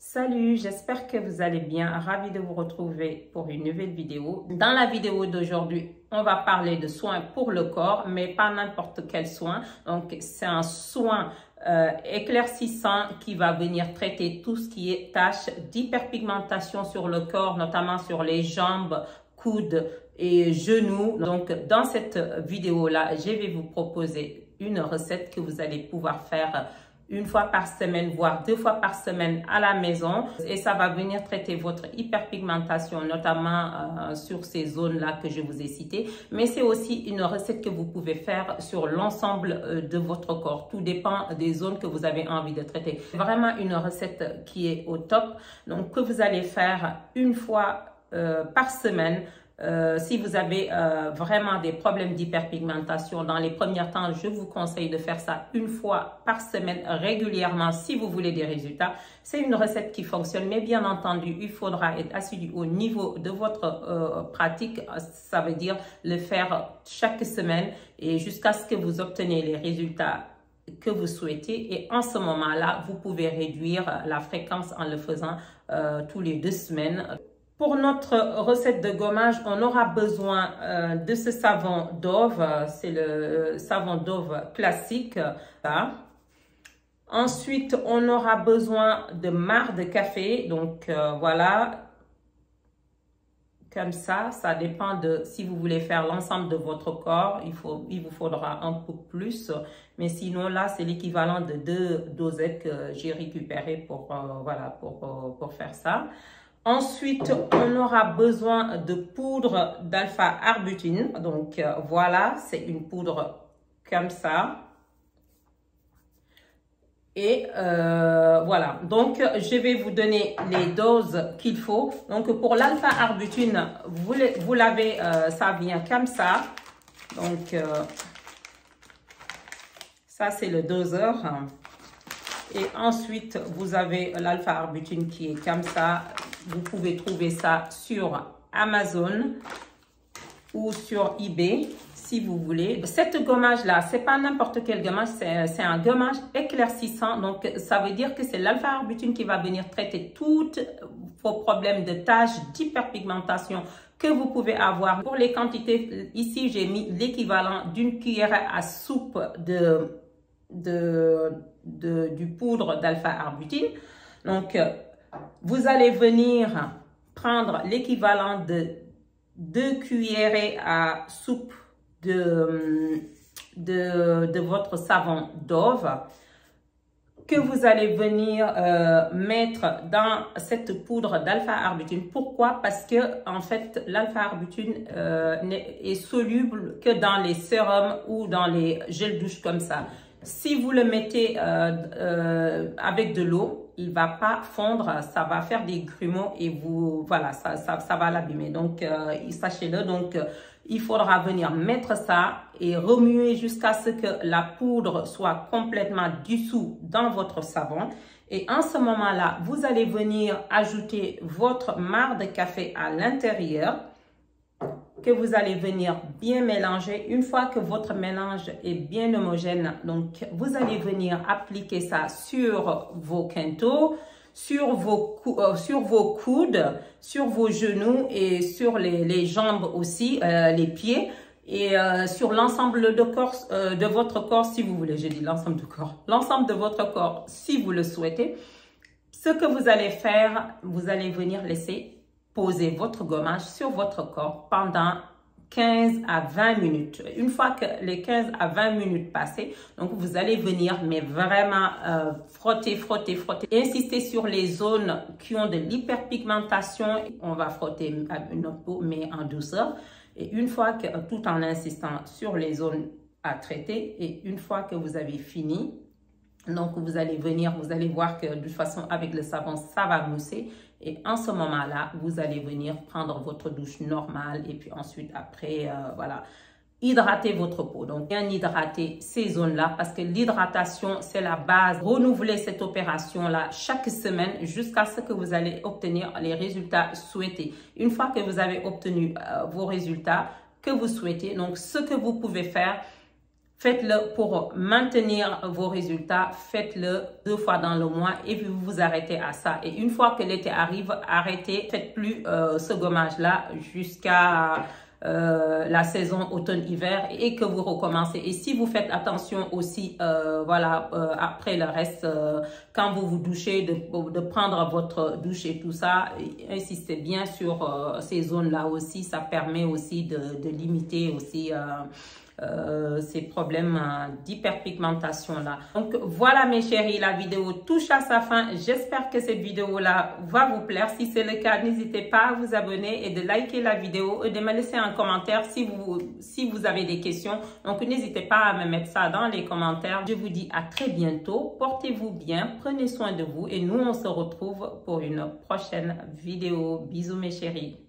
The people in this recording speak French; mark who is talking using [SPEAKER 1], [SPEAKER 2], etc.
[SPEAKER 1] Salut, j'espère que vous allez bien. Ravi de vous retrouver pour une nouvelle vidéo. Dans la vidéo d'aujourd'hui, on va parler de soins pour le corps, mais pas n'importe quel soin. Donc, c'est un soin éclaircissant qui va venir traiter tout ce qui est taches d'hyperpigmentation sur le corps, notamment sur les jambes, coudes et genoux. Donc, dans cette vidéo-là, je vais vous proposer une recette que vous allez pouvoir faire une fois par semaine, voire 2 fois par semaine à la maison. Et ça va venir traiter votre hyperpigmentation, notamment sur ces zones-là que je vous ai citées. Mais c'est aussi une recette que vous pouvez faire sur l'ensemble de votre corps. Tout dépend des zones que vous avez envie de traiter. Vraiment une recette qui est au top. Donc, que vous allez faire une fois par semaine. Si vous avez vraiment des problèmes d'hyperpigmentation dans les premiers temps, je vous conseille de faire ça une fois par semaine régulièrement si vous voulez des résultats. C'est une recette qui fonctionne, mais bien entendu, il faudra être assidu au niveau de votre pratique. Ça veut dire le faire chaque semaine et jusqu'à ce que vous obteniez les résultats que vous souhaitez. Et en ce moment-là, vous pouvez réduire la fréquence en le faisant tous les 2 semaines. Pour notre recette de gommage, on aura besoin de ce savon Dove. C'est le savon Dove classique. Ensuite, on aura besoin de marc de café. Donc, voilà. Comme ça dépend de si vous voulez faire l'ensemble de votre corps. Il vous faudra un peu plus. Mais sinon, là, c'est l'équivalent de 2 dosettes que j'ai récupérées pour faire ça. Ensuite, on aura besoin de poudre d'alpha-arbutéine. Donc, voilà, c'est une poudre comme ça. Et voilà, donc je vais vous donner les doses qu'il faut. Donc, pour l'alpha-arbutéine, vous l'avez, ça vient comme ça. Donc, ça, c'est le doseur. Et ensuite, vous avez l'alpha-arbutéine qui est comme ça. Vous pouvez trouver ça sur Amazon ou sur eBay si vous voulez. Cette gommage-là, c'est pas n'importe quel gommage, c'est un gommage éclaircissant. Donc, ça veut dire que c'est l'alpha-arbutéine qui va venir traiter tous vos problèmes de taches, d'hyperpigmentation que vous pouvez avoir. Pour les quantités, ici, j'ai mis l'équivalent d'une cuillère à soupe du poudre d'alpha-arbutéine. Donc, vous allez venir prendre l'équivalent de 2 cuillerées à soupe de votre savon Dove que vous allez venir mettre dans cette poudre d'alpha-arbutéine. Pourquoi? Parce que en fait, l'alpha-arbutéine est soluble que dans les sérums ou dans les gels douche comme ça. Si vous le mettez avec de l'eau, il ne va pas fondre, ça va faire des grumeaux et voilà, ça va l'abîmer. Donc, sachez-le. Donc, il faudra venir mettre ça et remuer jusqu'à ce que la poudre soit complètement dissous dans votre savon. Et en ce moment-là, vous allez venir ajouter votre marc de café à l'intérieur, que vous allez venir bien mélanger. Une fois que votre mélange est bien homogène, donc vous allez venir appliquer ça sur vos quintaux, sur vos coudes, sur vos genoux et sur les jambes aussi, les pieds et sur l'ensemble de votre corps si vous voulez. J'ai dit l'ensemble du corps, l'ensemble de votre corps si vous le souhaitez. Ce que vous allez faire, vous allez venir laisser poser votre gommage sur votre corps pendant 15 à 20 minutes. Une fois que les 15 à 20 minutes passées, donc vous allez venir, mais vraiment frotter, frotter, frotter. Insister sur les zones qui ont de l'hyperpigmentation. On va frotter avec notre peau, mais en douceur. Et une fois que, tout en insistant sur les zones à traiter, et une fois que vous avez fini, donc vous allez venir, vous allez voir que de toute façon avec le savon, ça va mousser. Et en ce moment-là, vous allez venir prendre votre douche normale et puis ensuite après, voilà, hydrater votre peau. Donc, bien hydrater ces zones-là parce que l'hydratation, c'est la base. Renouvelez cette opération-là chaque semaine jusqu'à ce que vous allez obtenir les résultats souhaités. Une fois que vous avez obtenu vos résultats que vous souhaitez, donc ce que vous pouvez faire, Faites-le pour maintenir vos résultats. Faites-le 2 fois dans le mois et vous vous arrêtez à ça. Et une fois que l'été arrive, arrêtez. Faites plus ce gommage-là jusqu'à la saison automne-hiver et que vous recommencez. Et si vous faites attention aussi, voilà, après le reste, quand vous vous douchez, de prendre votre douche et tout ça, insistez bien sur ces zones-là aussi. Ça permet aussi de limiter aussi ces problèmes d'hyperpigmentation là. Donc voilà mes chéris, la vidéo touche à sa fin. J'espère que cette vidéo là va vous plaire. Si c'est le cas, n'hésitez pas à vous abonner et de liker la vidéo et de me laisser un commentaire si vous avez des questions. Donc n'hésitez pas à me mettre ça dans les commentaires. Je vous dis à très bientôt. Portez-vous bien, prenez soin de vous et nous on se retrouve pour une prochaine vidéo. Bisous mes chéris.